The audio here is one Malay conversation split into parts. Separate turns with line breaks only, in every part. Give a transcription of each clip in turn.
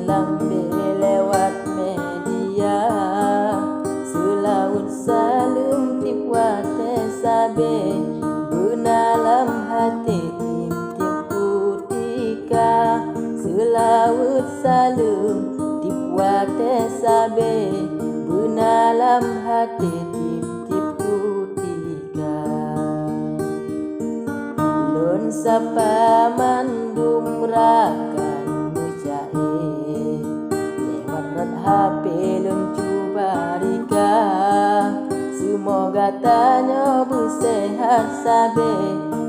lambe lewat media selaut salum tip wate sabe benalam hati tim putika selaut salum tip wate sabe benalam hati tim putika lon sapa mandum rakan mujae lewat rot HP lon cuba rika semoga tanya bersehat sabe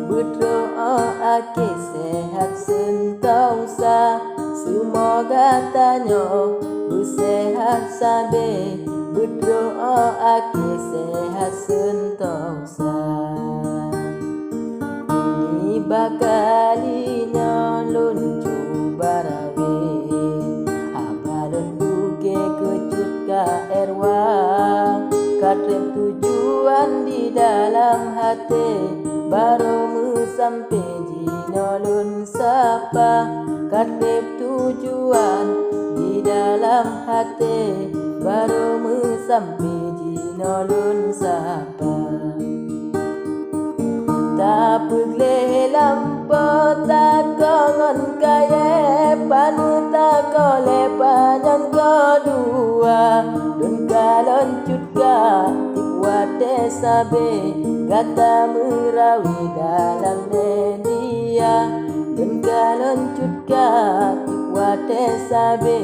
berdoa ake sehat sentosa semoga tanya bersehat sabe berdoa ake sehat sentosa ini bakalinya lon cuba rawe abalon buke kecut ka erwa katrem tujuan di dalam hati baru sampai jinolon sapa katrem tujuan di dalam hati baru sampai jinolon sapa tak perlu lampu tak kongon kaya panu tak kole panjang kedua dan kalon cutga tiwate sabe kata merawi dalam media dan kalon cutga tiwate sabe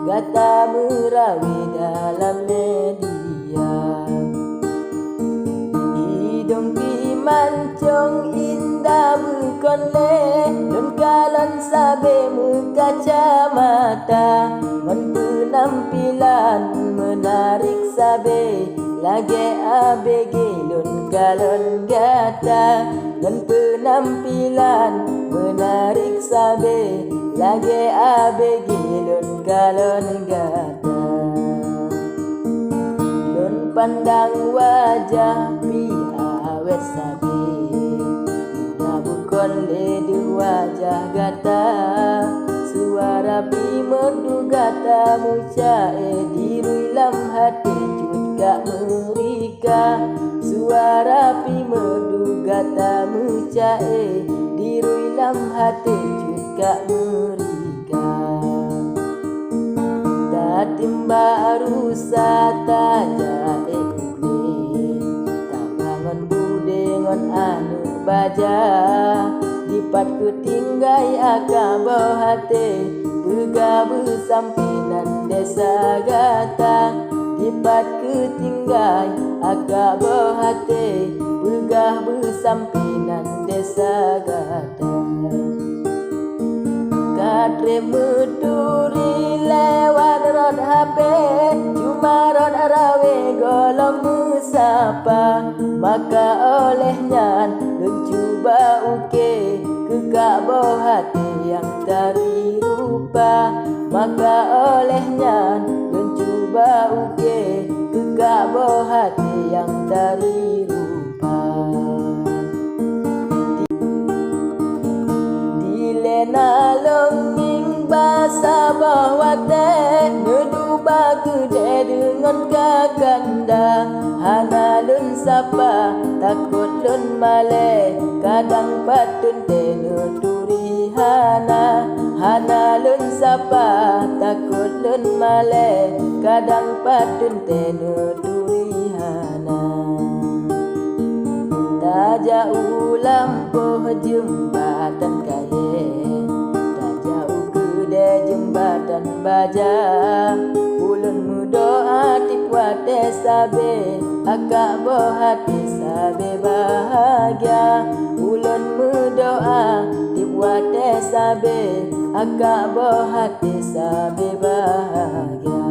kata merawi dalam media hidung mancung indah bukan le dan kalan sabe kacamata men penampilan menarik sabe lagi abg lon kalan gata dan penampilan menarik sabe lagi abg lon kalan gata lon pandang wajah awet sabe muda bukan le wajah gata suara merdu gata mucae dirui lam hati juga merika suara merdu gata mucae dirui lam hati juga merika tatim baru sata anu baja dipat ketinggai aka hati bergabu sampinan desa gata dipat ketinggai aka hati bergabu sampinan desa gata katre meduri lewat rot HP cuma rot arawe golong musapa maka olehnya mencuba uke kegak hati yang dari rupa maka olehnya mencuba uke kegak hati yang dari rupa dilena longing basa bahwa teh neduba gede dengan gaganda hana lun sapa takut lun male kadang patun tenu turi hana lun sapa takut lun male kadang patun tenu turi hana tak jauh lampu jembatan kaya tak jauh gede jembatan baja ulun mudoa tikwate sabe akak hati sabe bahagia ulun mudoa tikwate sabe akak hati sabe bahagia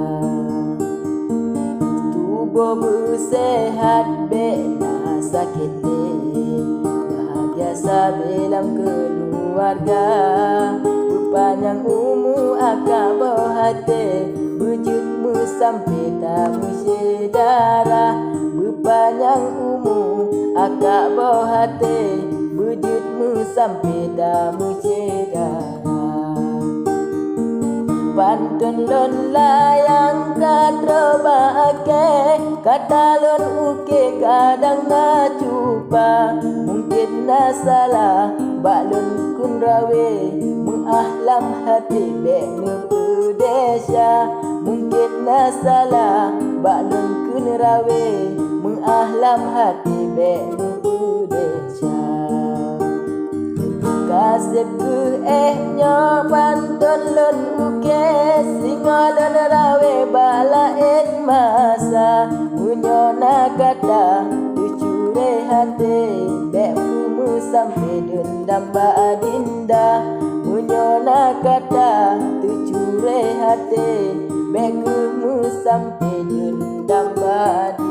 tubuh bersehat bena sakit bahagia sabe dalam keluarga berpanjang umur akak hati wujudmu sampai tamu sedara berpanjang umur akak hati wujudmu sampai tamu sedara pantun lon layang katrobake kata lon uke kadang ngacupa mungkin na salah balun kun rawe mengahlam hati bek Desya mungkin na salah balun kun rawe mengahlam hati bek Desya kasep ku nyo pantun lon uke singolon rawe bala masa punyo na kata tucure hati bek kumu sampai dendam adinda punyo na kata tucure hati bek kumu sampai dendam adinda